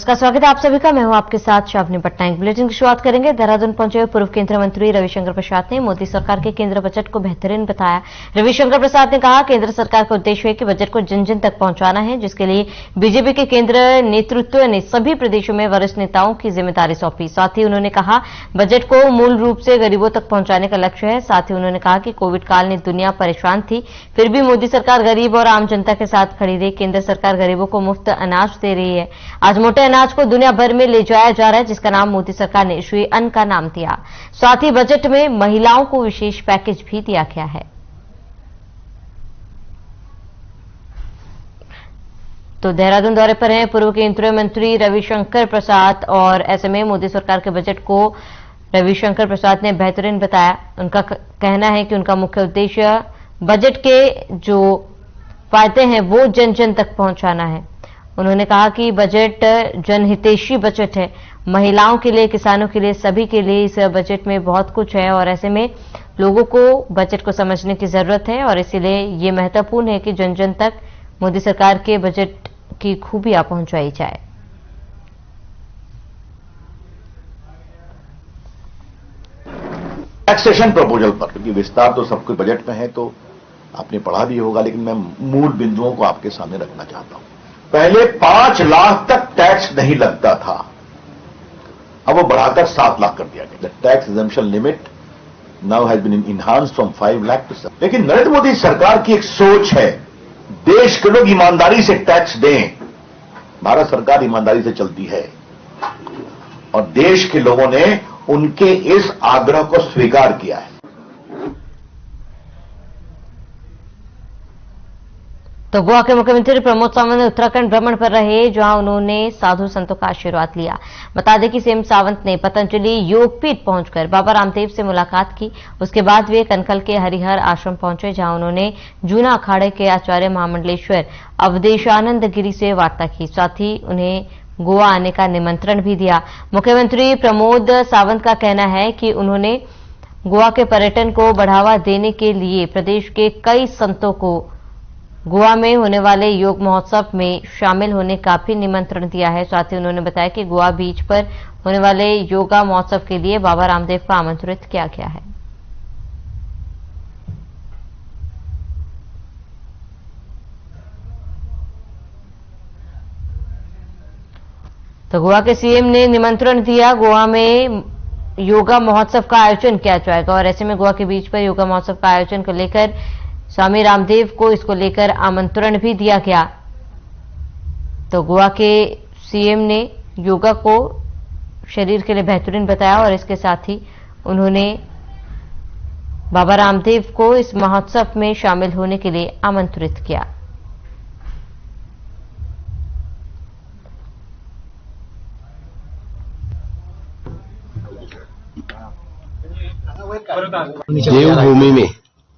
नमस्कार, स्वागत है आप सभी का। मैं हूं आपके साथ शावनी पटनायक। बुलेटिन की शुरुआत करेंगे। देहरादून पहुंचे हुए पूर्व केंद्रीय मंत्री रविशंकर प्रसाद ने मोदी सरकार के केंद्र बजट को बेहतरीन बताया। रविशंकर प्रसाद ने कहा, केंद्र सरकार का उद्देश्य है कि बजट को जन जन तक पहुंचाना है, जिसके लिए बीजेपी के केंद्र नेतृत्व ने सभी प्रदेशों में वरिष्ठ नेताओं की जिम्मेदारी सौंपी। साथ ही उन्होंने कहा, बजट को मूल रूप से गरीबों तक पहुंचाने का लक्ष्य है। साथ ही उन्होंने कहा कि कोविड काल में दुनिया परेशान थी, फिर भी मोदी सरकार गरीब और आम जनता के साथ खड़ी रही। केंद्र सरकार गरीबों को मुफ्त अनाज दे रही है। आज मोटे अनाज को दुनिया भर में ले जाया जा रहा है, जिसका नाम मोदी सरकार ने श्री अन्न का नाम दिया। साथ ही बजट में महिलाओं को विशेष पैकेज भी दिया गया है। तो देहरादून दौरे पर हैं पूर्व केंद्रीय मंत्री रविशंकर प्रसाद और ऐसे में मोदी सरकार के बजट को रविशंकर प्रसाद ने बेहतरीन बताया। उनका कहना है कि उनका मुख्य उद्देश्य बजट के जो फायदे हैं वो जन जन तक पहुंचाना है। उन्होंने कहा कि बजट जनहितैषी बजट है, महिलाओं के लिए, किसानों के लिए, सभी के लिए इस बजट में बहुत कुछ है और ऐसे में लोगों को बजट को समझने की जरूरत है और इसीलिए ये महत्वपूर्ण है कि जन जन तक मोदी सरकार के बजट की खूबियां पहुंचाई जाए। टैक्सेशन प्रपोजल पर, क्योंकि विस्तार तो सबके बजट में है तो आपने पढ़ा भी होगा, लेकिन मैं मूल बिंदुओं को आपके सामने रखना चाहता हूं। पहले 5 लाख तक टैक्स नहीं लगता था, अब वो बढ़ाकर 7 लाख कर दिया गया। The tax exemption limit now has been enhanced from 5 lakh to 7। लेकिन नरेंद्र मोदी सरकार की एक सोच है, देश के लोग ईमानदारी से टैक्स दें। भारत सरकार ईमानदारी से चलती है और देश के लोगों ने उनके इस आग्रह को स्वीकार किया है। तो गोवा के मुख्यमंत्री प्रमोद सावंत उत्तराखंड भ्रमण पर रहे, जहां उन्होंने साधु संतों का आशीर्वाद लिया। बता दें कि सीएम सावंत ने पतंजलि योगपीठ पहुंचकर बाबा रामदेव से मुलाकात की। उसके बाद वे कनखल के हरिहर आश्रम पहुंचे, जहां उन्होंने जूना अखाड़े के आचार्य महामंडलेश्वर अवधेशानंद गिरी से वार्ता की। साथ ही उन्हें गोवा आने का निमंत्रण भी दिया। मुख्यमंत्री प्रमोद सावंत का कहना है कि उन्होंने गोवा के पर्यटन को बढ़ावा देने के लिए प्रदेश के कई संतों को गोवा में होने वाले योग महोत्सव में शामिल होने का भी निमंत्रण दिया है। साथ ही उन्होंने बताया कि गोवा बीच पर होने वाले योगा महोत्सव के लिए बाबा रामदेव को आमंत्रित किया गया है। तो गोवा के सीएम ने निमंत्रण दिया, गोवा में योगा महोत्सव का आयोजन किया जाएगा और ऐसे में गोवा के बीच पर योगा महोत्सव का आयोजन को लेकर स्वामी रामदेव को इसको लेकर आमंत्रण भी दिया गया। तो गोवा के सीएम ने योगा को शरीर के लिए बेहतरीन बताया और इसके साथ ही उन्होंने बाबा रामदेव को इस महोत्सव में शामिल होने के लिए आमंत्रित किया। देवभूमि में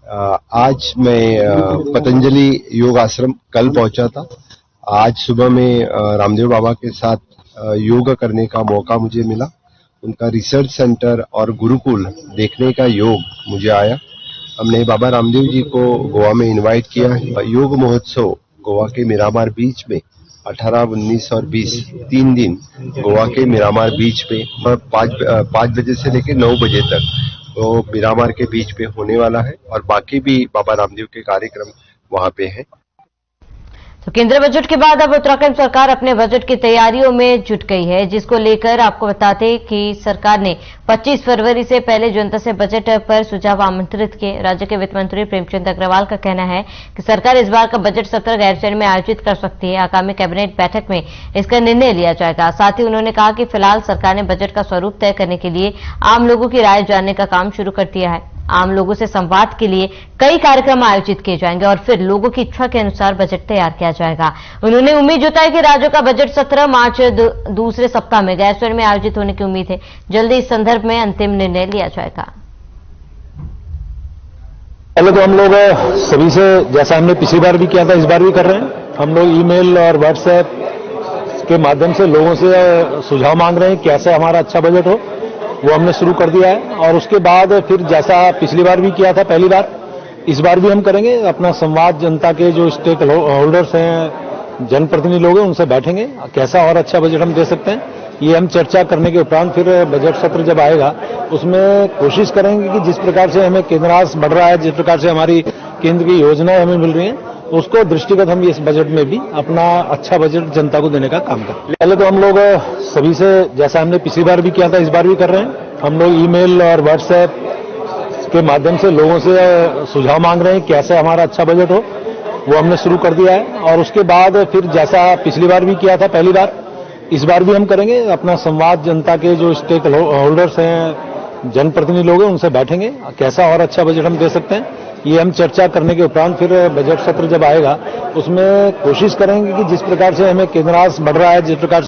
आज मैं पतंजलि योग आश्रम कल पहुंचा था। आज सुबह में रामदेव बाबा के साथ योग करने का मौका मुझे मिला। उनका रिसर्च सेंटर और गुरुकुल देखने का योग मुझे आया। हमने बाबा रामदेव जी को गोवा में इनवाइट किया है। योग महोत्सव गोवा के मिरामार बीच में 18, 19 और 20 3 दिन गोवा के मिरामार बीच पे 5 बजे से लेकर 9 बजे तक तो मिरामार के बीच पे होने वाला है और बाकी भी बाबा रामदेव के कार्यक्रम वहां पे हैं। तो केंद्रीय बजट के बाद अब उत्तराखंड सरकार अपने बजट की तैयारियों में जुट गई है, जिसको लेकर आपको बताते कि सरकार ने 25 फरवरी से पहले जनता से बजट पर सुझाव आमंत्रित किए। राज्य के वित्त मंत्री प्रेमचंद अग्रवाल का कहना है कि सरकार इस बार का बजट सत्र गैरसैंण में आयोजित कर सकती है। आगामी कैबिनेट बैठक में इसका निर्णय लिया जाएगा। साथ ही उन्होंने कहा कि फिलहाल सरकार ने बजट का स्वरूप तय करने के लिए आम लोगों की राय जानने का काम शुरू कर दिया है। आम लोगों से संवाद के लिए कई कार्यक्रम आयोजित किए जाएंगे और फिर लोगों की इच्छा के अनुसार बजट तैयार किया जाएगा। उन्होंने उम्मीद जताई कि राज्यों का बजट सत्र मार्च दूसरे सप्ताह में गैरसैंण में आयोजित होने की उम्मीद है। जल्दी इस संदर्भ में अंतिम निर्णय लिया जाएगा। पहले तो हम लोग सभी से, जैसा हमने पिछली बार भी किया था, इस बार भी कर रहे हैं। हम लोग ईमेल और व्हाट्सएप के माध्यम से लोगों से सुझाव मांग रहे हैं कैसे हमारा अच्छा बजट हो, वो हमने शुरू कर दिया है। और उसके बाद फिर जैसा पिछली बार भी किया था, पहली बार, इस बार भी हम करेंगे। अपना संवाद जनता के जो स्टेक होल्डर्स हैं, जनप्रतिनिधि लोग हैं उनसे बैठेंगे, कैसा और अच्छा बजट हम दे सकते हैं ये हम चर्चा करने के उपरांत फिर बजट सत्र जब आएगा उसमें कोशिश करेंगे कि जिस प्रकार से हमें केंद्रांश बढ़ रहा है, जिस प्रकार से हमारी केंद्र की योजनाएं हमें मिल रही हैं, उसको दृष्टिगत हम इस बजट में भी अपना अच्छा बजट जनता को देने का काम करें। पहले तो हम लोग सभी से, जैसा हमने पिछली बार भी किया था, इस बार भी कर रहे हैं। हम लोग ईमेल और व्हाट्सएप के माध्यम से लोगों से सुझाव मांग रहे हैं कैसे हमारा अच्छा बजट हो, वो हमने शुरू कर दिया है। और उसके बाद फिर जैसा पिछली बार भी किया था, पहली बार, इस बार भी हम करेंगे। अपना संवाद जनता के जो स्टेक होल्डर्स हैं, जनप्रतिनिधि लोग हैं, उनसे बैठेंगे, कैसा और अच्छा बजट हम दे सकते हैं ये हम चर्चा करने के उपरांत फिर बजट सत्र जब आएगा उसमें कोशिश करेंगे कि जिस प्रकार से हमें केंद्रांश बढ़ रहा है, जिस प्रकार से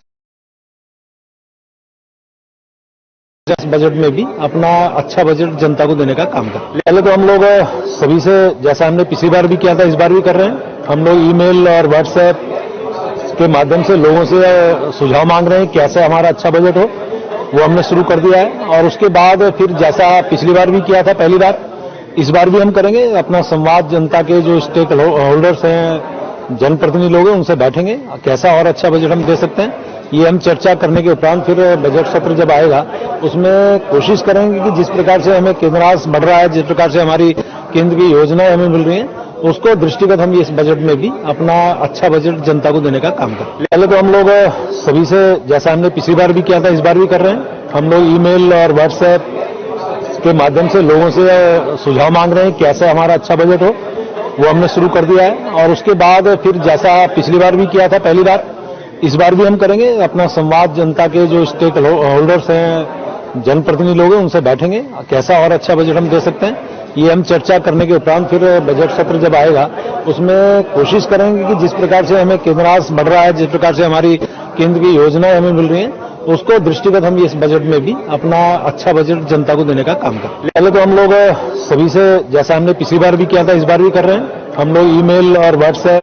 बजट में भी अपना अच्छा बजट जनता को देने का काम करें। पहले तो हम लोग सभी से, जैसा हमने पिछली बार भी किया था, इस बार भी कर रहे हैं। हम लोग ईमेल और व्हाट्सएप के माध्यम से लोगों से सुझाव मांग रहे हैं कैसे हमारा अच्छा बजट हो, वो हमने शुरू कर दिया है। और उसके बाद फिर जैसा पिछली बार भी किया था, पहली बार, इस बार भी हम करेंगे। अपना संवाद जनता के जो स्टेक होल्डर्स हैं, जनप्रतिनिधि लोग हैं, उनसे बैठेंगे, कैसा और अच्छा बजट हम दे सकते हैं ये हम चर्चा करने के उपरांत फिर बजट सत्र जब आएगा उसमें कोशिश करेंगे कि जिस प्रकार से हमें केंद्रांश बढ़ रहा है, जिस प्रकार से हमारी केंद्र की योजनाएं हमें मिल रही हैं, उसको दृष्टिगत हम इस बजट में भी अपना अच्छा बजट जनता को देने का काम करें। पहले तो हम लोग सभी से, जैसा हमने पिछली बार भी किया था, इस बार भी कर रहे हैं। हम लोग ईमेल और व्हाट्सएप के माध्यम से लोगों से सुझाव मांग रहे हैं कैसे हमारा अच्छा बजट हो, वो हमने शुरू कर दिया है। और उसके बाद फिर जैसा पिछली बार भी किया था, पहली बार, इस बार भी हम करेंगे। अपना संवाद जनता के जो स्टेक होल्डर्स हैं, जनप्रतिनिधि लोग हैं, उनसे बैठेंगे, कैसा और अच्छा बजट हम दे सकते हैं ये हम चर्चा करने के उपरांत फिर बजट सत्र जब आएगा उसमें कोशिश करेंगे कि जिस प्रकार से हमें केंद्रांश बढ़ रहा है, जिस प्रकार से हमारी केंद्र की योजनाएं हमें मिल रही हैं, उसको दृष्टिगत हम इस बजट में भी अपना अच्छा बजट जनता को देने का काम करें। पहले तो हम लोग सभी से, जैसा हमने पिछली बार भी किया था, इस बार भी कर रहे हैं। हम लोग ईमेल और व्हाट्सएप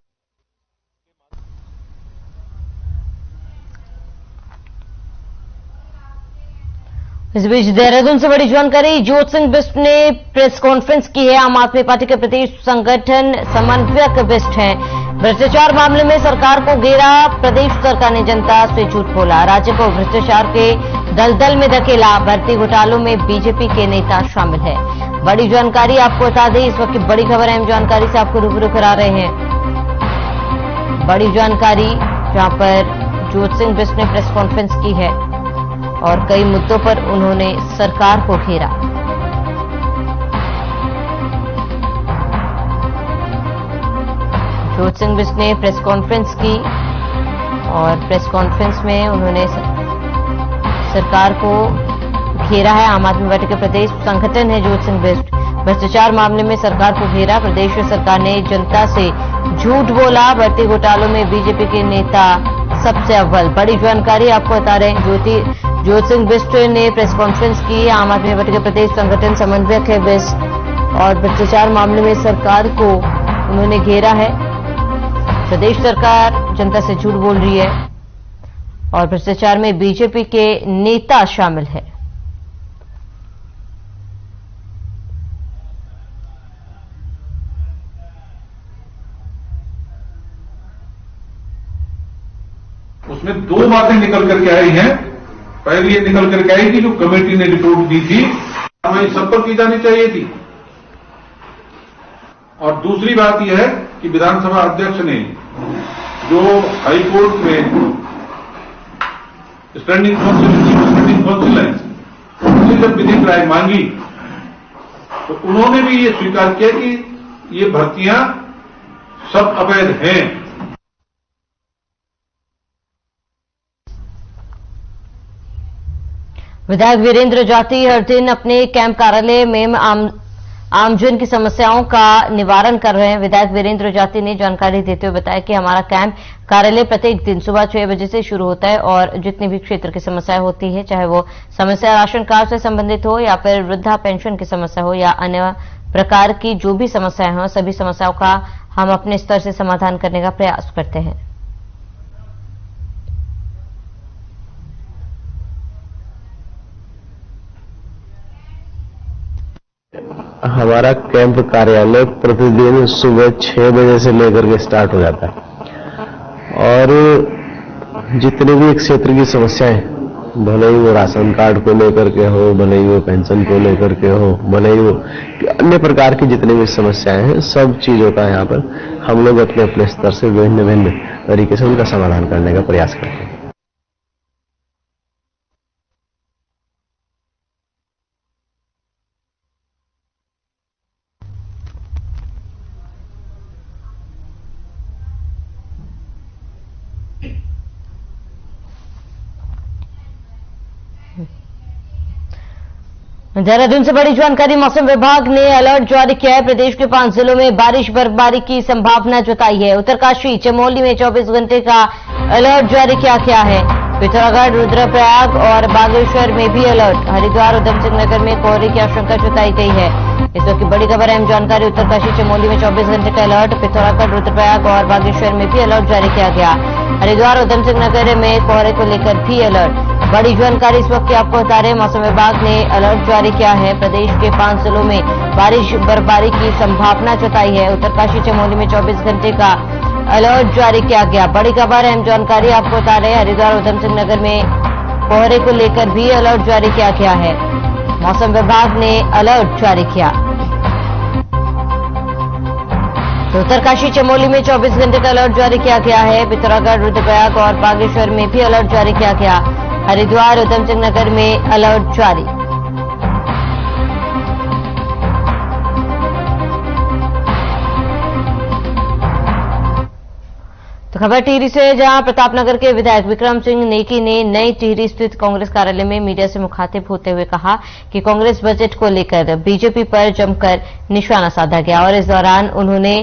इस बीच देहरादून से बड़ी जानकारी, ज्योत सिंह बिष्ट ने प्रेस कॉन्फ्रेंस की है। आम आदमी पार्टी के प्रदेश संगठन समन्वयक बिष्ट हैं। भ्रष्टाचार मामले में सरकार को घेरा, प्रदेश सरकार ने जनता से झूठ बोला, राज्य को भ्रष्टाचार के दलदल में धकेला, भर्ती घोटालों में बीजेपी के नेता शामिल है। बड़ी जानकारी आपको बता दें, इस वक्त की बड़ी खबर अहम जानकारी से आपको रूबरू करा रहे हैं। बड़ी जानकारी जहां पर ज्योत सिंह बिष्ट ने प्रेस कॉन्फ्रेंस की है और कई मुद्दों पर उन्होंने सरकार को घेरा। ज्योत सिंह बिष्ट ने प्रेस कॉन्फ्रेंस की और प्रेस कॉन्फ्रेंस में उन्होंने सरकार को घेरा है। आम आदमी पार्टी के प्रदेश संगठन है ज्योत सिंह बिष्ट। भ्रष्टाचार मामले में सरकार को घेरा, प्रदेश सरकार ने जनता से झूठ बोला, भर्ती घोटालों में बीजेपी के नेता सबसे अव्वल। बड़ी जानकारी आपको बता रहे हैं, ज्योत सिंह बिष्ट ने प्रेस कॉन्फ्रेंस की। आम आदमी पार्टी के प्रदेश संगठन समन्वयक है बिष्ट और भ्रष्टाचार मामले में सरकार को उन्होंने घेरा है। प्रदेश सरकार जनता से झूठ बोल रही है और भ्रष्टाचार में बीजेपी के नेता शामिल है। उसमें दो बातें निकल करके आई हैं। पहली ये निकल करके आई कि जो कमेटी ने रिपोर्ट दी थी हमें सब पर की जानी चाहिए थी, और दूसरी बात यह है कि विधानसभा अध्यक्ष ने जो हाईकोर्ट में स्टैंडिंग काउंसिल है उससे जब विधिक राय मांगी तो उन्होंने भी ये स्वीकार किया कि ये भर्तियां सब अवैध हैं। विधायक वीरेंद्र जाति हर दिन अपने कैंप कार्यालय में आमजन की समस्याओं का निवारण कर रहे हैं। विधायक वीरेंद्र जाति ने जानकारी देते हुए बताया कि हमारा कैंप कार्यालय प्रत्येक दिन सुबह 6 बजे से शुरू होता है और जितनी भी क्षेत्र की समस्याएं होती है, चाहे वो समस्या राशन कार्ड से संबंधित हो या फिर वृद्धा पेंशन की समस्या हो या अन्य प्रकार की जो भी समस्याएं हो, सभी समस्याओं का हम अपने स्तर से समाधान करने का प्रयास करते हैं। हमारा कैंप कार्यालय प्रतिदिन सुबह 6 बजे से लेकर के स्टार्ट हो जाता है और जितने भी क्षेत्र की समस्याएं, भले ही वो राशन कार्ड को लेकर के हो, भले ही वो पेंशन को लेकर के हो, भले ही वो अन्य प्रकार की जितनी भी समस्याएं हैं, सब चीजों का यहाँ पर हम लोग अपने अपने स्तर से भिन्न भिन्न तरीके से उनका समाधान करने का प्रयास करते हैं। देहरादून से बड़ी जानकारी। मौसम विभाग ने अलर्ट जारी किया है। प्रदेश के 5 जिलों में बारिश बर्फबारी की संभावना जताई है। उत्तरकाशी चमोली में 24 घंटे का अलर्ट जारी किया गया है। पिथौरागढ़, रुद्रप्रयाग और बागेश्वर में भी अलर्ट। हरिद्वार, उधम सिंह नगर में कोहरे की आशंका जताई गई है। इस वक्त की बड़ी खबर, अहम जानकारी। उत्तरकाशी चमोली में 24 घंटे का अलर्ट। पिथौरागढ़, रुद्रप्रयाग और बागेश्वर में भी अलर्ट जारी किया गया। हरिद्वार, उधम सिंह नगर में कोहरे को लेकर भी अलर्ट। बड़ी जानकारी इस वक्त की आपको बता रहे हैं। मौसम विभाग ने अलर्ट जारी किया है। प्रदेश के 5 जिलों में बारिश बर्फबारी की संभावना जताई है। उत्तरकाशी चमोली में 24 घंटे का अलर्ट जारी किया गया। बड़ी खबर, अहम जानकारी आपको बता रहे हैं। हरिद्वार, उधम सिंह नगर में कोहरे को लेकर भी अलर्ट जारी किया गया है। मौसम विभाग ने अलर्ट जारी किया। तो उत्तरकाशी चमोली में 24 घंटे का अलर्ट जारी किया गया है। पिथौरागढ़, रुद्रप्रयाग और बागेश्वर में भी अलर्ट जारी किया गया। हरिद्वार, उधम सिंह नगर में अलर्ट जारी। तो खबर टिहरी से, जहां प्रतापनगर के विधायक विक्रम सिंह नेकी ने नई टिहरी स्थित कांग्रेस कार्यालय में मीडिया से मुखातिब होते हुए कहा कि कांग्रेस बजट को लेकर बीजेपी पर जमकर निशाना साधा गया। और इस दौरान उन्होंने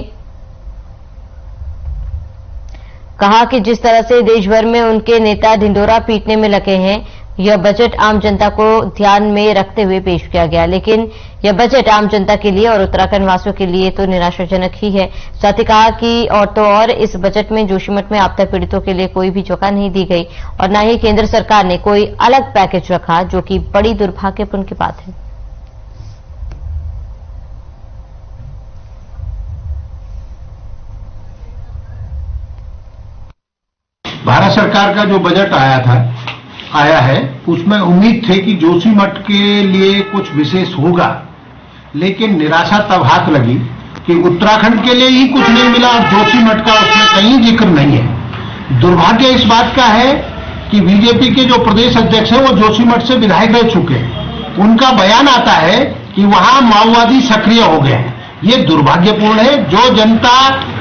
कहा कि जिस तरह से देश भर में उनके नेता ढिंढोरा पीटने में लगे हैं, यह बजट आम जनता को ध्यान में रखते हुए पेश किया गया। लेकिन यह बजट आम जनता के लिए और उत्तराखंड वासियों के लिए तो निराशाजनक ही है। साथ ही कहा कि और तो और इस बजट में जोशीमठ में आपदा पीड़ितों के लिए कोई भी जगह नहीं दी गई और न ही केंद्र सरकार ने कोई अलग पैकेज रखा, जो कि बड़ी दुर्भाग्यपूर्ण की बात है। भारत सरकार का जो बजट आया है उसमें उम्मीद थे कि जोशीमठ के लिए कुछ विशेष होगा, लेकिन निराशा तब हाथ लगी कि उत्तराखंड के लिए ही कुछ नहीं मिला और जोशीमठ का उसमें कहीं जिक्र नहीं है। दुर्भाग्य इस बात का है कि बीजेपी के जो प्रदेश अध्यक्ष हैं वो जोशीमठ से विधायक रह चुके हैं। उनका बयान आता है कि वहां माओवादी सक्रिय हो गए हैं। ये दुर्भाग्यपूर्ण है। जो जनता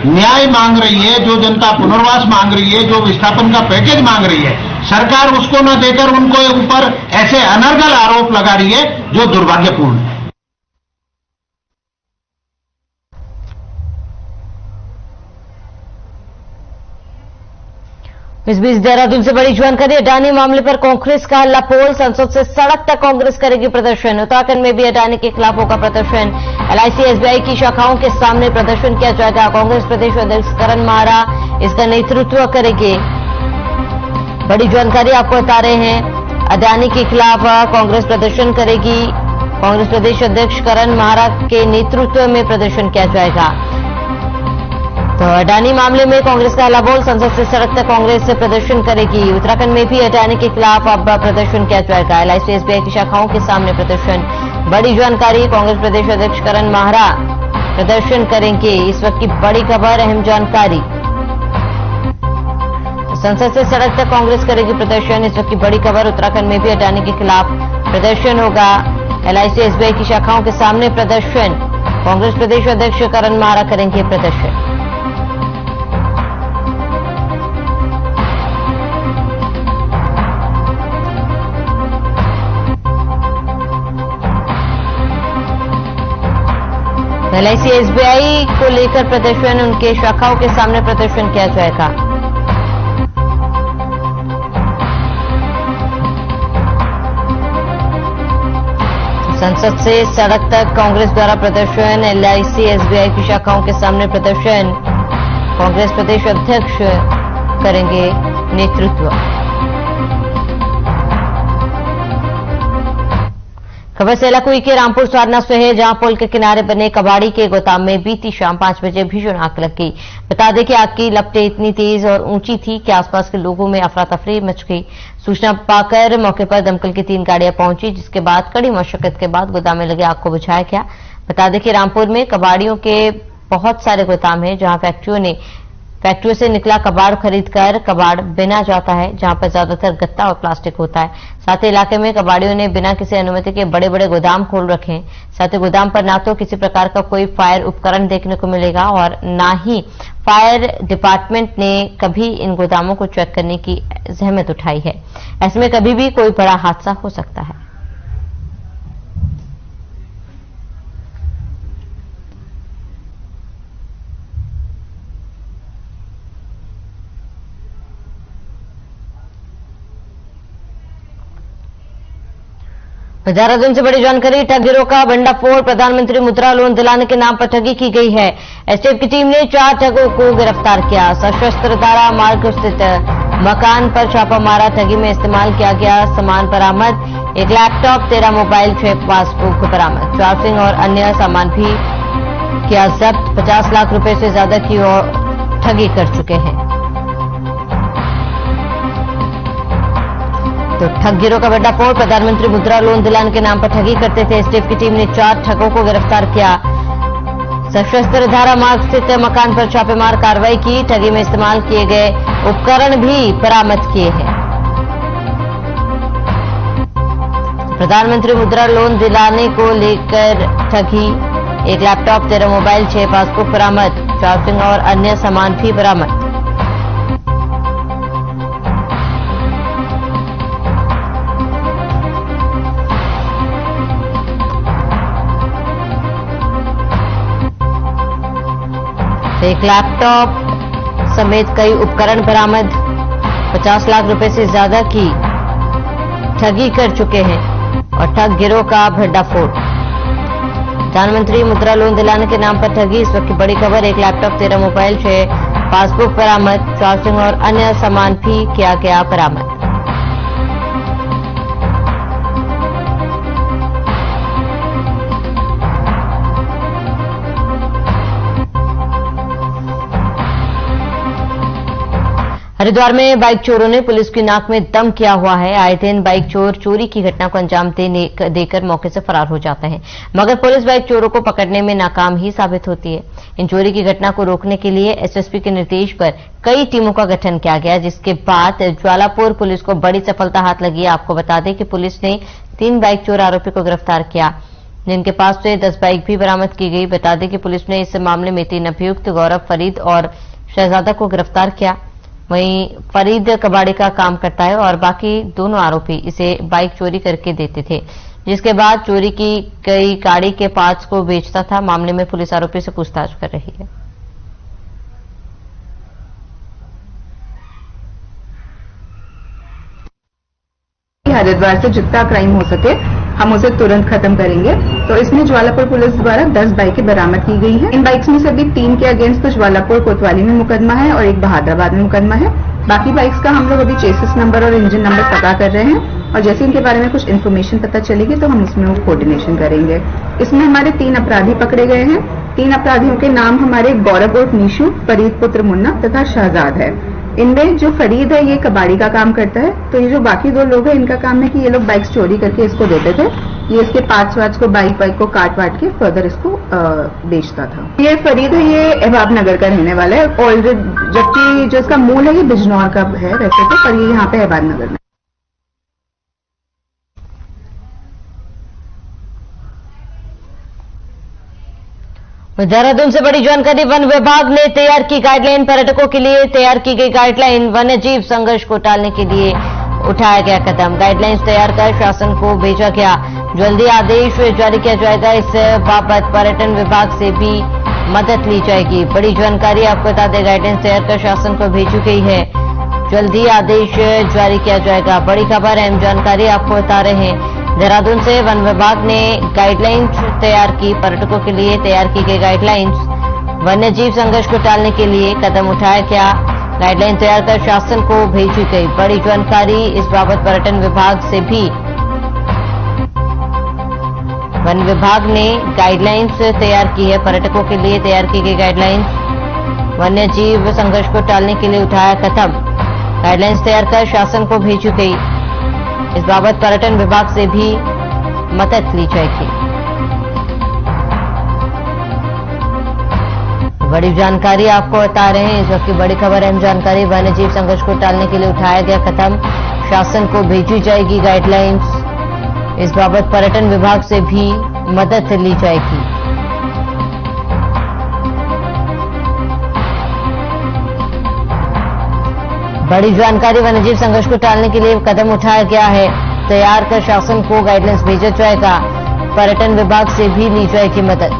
न्याय मांग रही है, जो जनता पुनर्वास मांग रही है, जो विस्थापन का पैकेज मांग रही है, सरकार उसको न देकर उनको ऊपर ऐसे अनर्गल आरोप लगा रही है, जो दुर्भाग्यपूर्ण है। इस बीच देहरादून से बड़ी जानकारी। अडानी मामले पर कांग्रेस का हल्ला पोल। संसद से सड़क तक कांग्रेस करेगी प्रदर्शन। उत्तराखंड में भी अडानी के खिलाफ होगा प्रदर्शन। एलआईसी, एसबीआई की शाखाओं के सामने प्रदर्शन किया जाएगा। कांग्रेस प्रदेश अध्यक्ष करण माहरा इसका नेतृत्व करेंगे। बड़ी जानकारी आपको बता रहे हैं। अडानी के खिलाफ कांग्रेस प्रदर्शन करेगी। कांग्रेस प्रदेश अध्यक्ष करण माहरा के नेतृत्व में प्रदर्शन किया जाएगा। तो अडानी मामले में कांग्रेस का हल्ला बोल। संसद से सड़क तक कांग्रेस से प्रदर्शन करेगी। उत्तराखंड में भी अडानी के खिलाफ अब प्रदर्शन किया जाएगा। एलआईसी, एसबीआई की शाखाओं के सामने प्रदर्शन। बड़ी जानकारी। कांग्रेस प्रदेश अध्यक्ष करण माहरा प्रदर्शन करेंगे। इस वक्त की बड़ी खबर, अहम जानकारी। संसद से सड़क तक कांग्रेस करेगी प्रदर्शन। इस वक्त की बड़ी खबर। उत्तराखंड में भी अडानी के खिलाफ प्रदर्शन होगा। एलआईसी, एसबीआई की शाखाओं के सामने प्रदर्शन। कांग्रेस प्रदेश अध्यक्ष करण माहरा करेंगे प्रदर्शन। एलआईसी, एसबीआई को लेकर प्रदर्शन। उनके शाखाओं के सामने प्रदर्शन किया जाएगा। संसद से सड़क तक कांग्रेस द्वारा प्रदर्शन। एलआईसी, एसबीआई की शाखाओं के सामने प्रदर्शन। कांग्रेस प्रदेश अध्यक्ष करेंगे नेतृत्व। खबर सेलाकुई के रामपुर सारना से है, जहां पुल के किनारे बने कबाड़ी के गोदाम में बीती शाम 5 बजे भीषण आग लग गई। बता दें कि आग की लपटें इतनी तेज और ऊंची थी कि आसपास के लोगों में अफरा तफरी मच गई। सूचना पाकर मौके पर दमकल की 3 गाड़ियां पहुंची, जिसके बाद कड़ी मशक्कत के बाद गोदाम में लगे आग को बुझाया गया। बता दें कि रामपुर में कबाड़ियों के बहुत सारे गोदाम हैं, जहां फैक्ट्रियों से निकला कबाड़ खरीदकर कबाड़ बिना जाता है, जहां पर ज्यादातर गत्ता और प्लास्टिक होता है। साथ ही इलाके में कबाड़ियों ने बिना किसी अनुमति के बड़े बड़े गोदाम खोल रखे हैं। साथ ही गोदाम पर ना तो किसी प्रकार का कोई फायर उपकरण देखने को मिलेगा और ना ही फायर डिपार्टमेंट ने कभी इन गोदामों को चेक करने की जहमत उठाई है। ऐसे में कभी भी कोई बड़ा हादसा हो सकता है। देहरादून से बड़ी जानकारी, ठग गिरोह का भंडाफोड़, प्रधानमंत्री मुद्रा लोन दिलाने के नाम पर ठगी की गई है। एसटीएफ की टीम ने 4 ठगों को गिरफ्तार किया। सशस्त्र धारा मार्ग स्थित मकान पर छापा मारा, ठगी में इस्तेमाल किया गया सामान बरामद, 1 लैपटॉप, 13 मोबाइल, 6 पासबुक बरामद, चार्जिंग और अन्य सामान भी किया जब्त। 50 लाख रुपए से ज्यादा की और ठगी कर चुके हैं। तो ठग गिरोह का भंडाफोड़, प्रधानमंत्री मुद्रा लोन दिलाने के नाम पर ठगी करते थे। एसटीएफ की टीम ने 4 ठगों को गिरफ्तार किया। सशस्त्र धारा मार्ग स्थित मकान पर छापेमार कार्रवाई की, ठगी में इस्तेमाल किए गए उपकरण भी बरामद किए हैं। प्रधानमंत्री मुद्रा लोन दिलाने को लेकर ठगी, 1 लैपटॉप, 13 मोबाइल, 6 पासबुक बरामद, चार्जिंग और अन्य सामान भी बरामद। एक लैपटॉप समेत कई उपकरण बरामद, 50 लाख रुपए से ज्यादा की ठगी कर चुके हैं और ठग गिरोह का भंडाफोड़। प्रधानमंत्री मुद्रा लोन दिलाने के नाम पर ठगी, इस वक्त की बड़ी खबर। 1 लैपटॉप, 13 मोबाइल, 6 पासबुक बरामद, चार्जिंग और अन्य सामान भी किया गया बरामद। हरिद्वार में बाइक चोरों ने पुलिस की नाक में दम किया हुआ है। आए दिन बाइक चोर चोरी की घटना को अंजाम देकर मौके से फरार हो जाते हैं, मगर पुलिस बाइक चोरों को पकड़ने में नाकाम ही साबित होती है। इन चोरी की घटना को रोकने के लिए एसएसपी के निर्देश पर कई टीमों का गठन किया गया, जिसके बाद ज्वालापुर पुलिस को बड़ी सफलता हाथ लगी। आपको बता दें कि पुलिस ने 3 बाइक चोर आरोपी को गिरफ्तार किया, जिनके पास से 10 बाइक भी बरामद की गई। बता दें कि पुलिस ने इस मामले में 3 अभियुक्त गौरव, फरीद और शहजादा को गिरफ्तार किया। वहीं फरीद कबाड़ी का काम करता है और बाकी दोनों आरोपी इसे बाइक चोरी करके देते थे, जिसके बाद चोरी की गई गाड़ी के पार्ट्स को बेचता था। मामले में पुलिस आरोपी से पूछताछ कर रही है। हरिद्वार से जितना क्राइम हो सके हम उसे तुरंत खत्म करेंगे। तो इसमें ज्वालापुर पुलिस द्वारा 10 बाइकें बरामद की गई हैं। इन बाइक्स में से अभी 3 के अगेंस्ट तो ज्वालापुर कोतवाली में मुकदमा है और 1 बहादुराबाद में मुकदमा है। बाकी बाइक्स का हम लोग अभी चेसिस नंबर और इंजन नंबर पता कर रहे हैं और जैसे इनके बारे में कुछ इन्फॉर्मेशन पता चलेगी तो हम इसमें कोऑर्डिनेशन करेंगे। इसमें हमारे 3 अपराधी पकड़े गए हैं। 3 अपराधियों के नाम हमारे गौरव उर्फ नीशू, फरीद पुत्र मुन्ना तथा शहजाद है। इनमें जो फरीद है ये कबाड़ी का काम करता है, तो ये जो बाकी 2 लोग हैं इनका काम है कि ये लोग बाइक्स चोरी करके इसको देते थे। ये इसके पार्ट्स को बाइक को काट वाट के फर्दर इसको बेचता था। ये फरीद है, ये अहबाब नगर का रहने वाला है और जबकि जो इसका मूल है ये बिजनौर का है वैसे तो, पर ये यहाँ पे अहबाब नगर में। देहरादून से बड़ी जानकारी, वन विभाग ने तैयार की गाइडलाइन। पर्यटकों के लिए तैयार की गई गाइडलाइन, वन्य जीव संघर्ष को टालने के लिए उठाया गया कदम। गाइडलाइंस तैयार कर शासन को भेजा गया, जल्दी आदेश जारी किया जाएगा। इस बाबत पर्यटन विभाग से भी मदद ली जाएगी। बड़ी जानकारी आपको बता दें, गाइडलाइंस तैयार कर शासन को भेजी गई है, जल्दी आदेश जारी किया जाएगा। बड़ी खबर, अहम जानकारी आपको बता रहे हैं। देहरादून से वन विभाग ने गाइडलाइंस तैयार की, पर्यटकों के लिए तैयार की गई गाइडलाइंस, वन्य जीव संघर्ष को टालने के लिए कदम उठाया गया। गाइडलाइन तैयार कर शासन को भेजी गई। बड़ी जानकारी इस बाबत पर्यटन विभाग से भी वन विभाग ने गाइडलाइंस तैयार की है। पर्यटकों के लिए तैयार की गई गाइडलाइंस। वन्य जीव संघर्ष को टालने के लिए उठाया कदम। गाइडलाइंस तैयार कर शासन को भेजी गई। इस बाबत पर्यटन विभाग से भी मदद ली जाएगी। बड़ी जानकारी आपको बता रहे हैं, इस वक्त की बड़ी खबर, अहम जानकारी। वन्य जीव संघर्ष को टालने के लिए उठाया गया कदम। शासन को भेजी जाएगी गाइडलाइंस। इस बाबत पर्यटन विभाग से भी मदद ली जाएगी। बड़ी जानकारी, वन्यजीव संघर्ष को टालने के लिए कदम उठाया गया है। तैयार कर शासन को गाइडलाइंस भेजा जाएगा। पर्यटन विभाग से भी ली जाएगी मदद।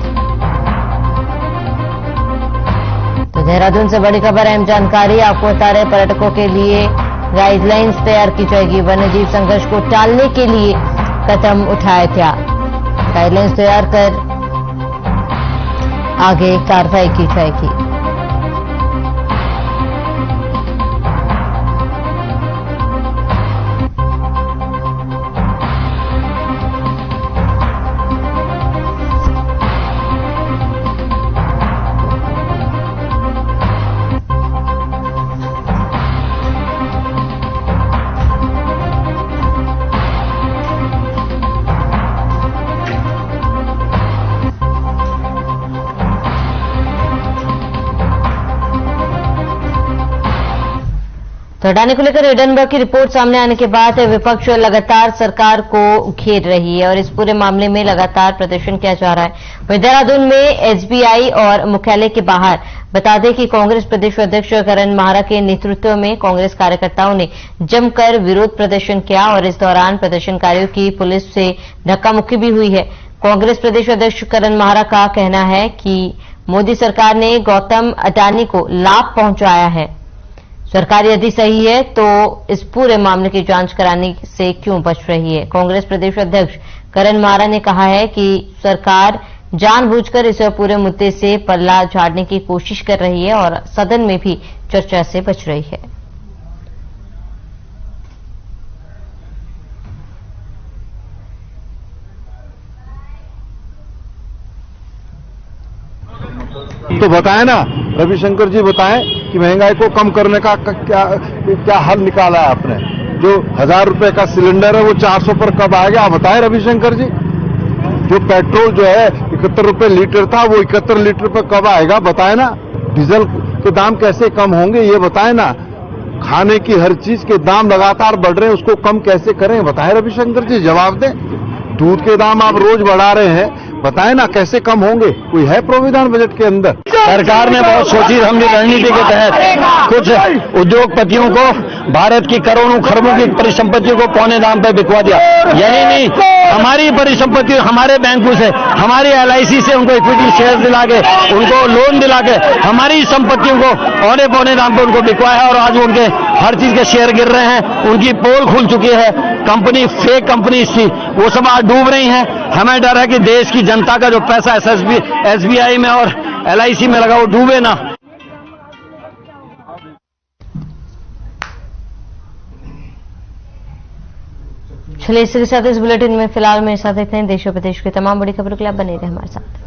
तो देहरादून से बड़ी खबर, अहम जानकारी आपको बता रहे, पर्यटकों के लिए गाइडलाइंस तैयार की जाएगी। वन्यजीव संघर्ष को टालने के लिए कदम उठाया गया। गाइडलाइंस तैयार कर आगे कार्रवाई की जाएगी। तो हटाने को लेकर एडनबर्ग की रिपोर्ट सामने आने के बाद विपक्ष लगातार सरकार को घेर रही है और इस पूरे मामले में लगातार प्रदर्शन किया जा रहा है। वहीं देहरादून में एसबीआई और मुख्यालय के बाहर बता दें कि कांग्रेस प्रदेश अध्यक्ष करण माहरा के नेतृत्व में कांग्रेस कार्यकर्ताओं ने जमकर विरोध प्रदर्शन किया और इस दौरान प्रदर्शनकारियों की पुलिस से धक्का मुक्की भी हुई है। कांग्रेस प्रदेश अध्यक्ष करण माहरा का कहना है कि मोदी सरकार ने गौतम अडानी को लाभ पहुंचाया है। सरकार यदि सही है तो इस पूरे मामले की जांच कराने से क्यों बच रही है। कांग्रेस प्रदेश अध्यक्ष करण माहरा ने कहा है कि सरकार जानबूझकर इस पूरे मुद्दे से पल्ला झाड़ने की कोशिश कर रही है और सदन में भी चर्चा से बच रही है। तो बताएं ना, रविशंकर जी बताएं कि महंगाई को कम करने का क्या हल निकाला है आपने। जो 1000 रुपए का सिलेंडर है वो 400 पर कब आएगा, आप बताएं रविशंकर जी। जो पेट्रोल जो है 71 रुपए लीटर था वो 71 लीटर पर कब आएगा, बताएं ना। डीजल के दाम कैसे कम होंगे ये बताएं ना। खाने की हर चीज के दाम लगातार बढ़ रहे हैं, उसको कम कैसे करें, बताएं रविशंकर जी, जवाब दें। दूध के दाम आप रोज बढ़ा रहे हैं, बताएं ना कैसे कम होंगे। कोई है प्रोविधान बजट के अंदर? सरकार ने बहुत सोची समझी रणनीति के तहत कुछ उद्योगपतियों को भारत की करोड़ों खरबों की परिसंपत्तियों को पौने दाम पर बिकवा दिया। यही नहीं, हमारी परिसंपत्ति हमारे बैंकों से, हमारी LIC से उनको इक्विटी शेयर दिला के, उनको लोन दिला के हमारी संपत्तियों को पौने दाम पर उनको बिकवाया और आज उनके हर चीज के शेयर गिर रहे हैं। उनकी पोल खुल चुकी है। कंपनी फेक कंपनी थी वो सब आज डूब रही हैं। हमें डर है कि देश की जनता का जो पैसा SBI में और LIC में लगा वो डूबे ना। चलिए इसके साथ इस बुलेटिन में फिलहाल मेरे साथ इतने। देश और प्रदेश की तमाम बड़ी खबरों के लिए आप बने रहे हमारे साथ।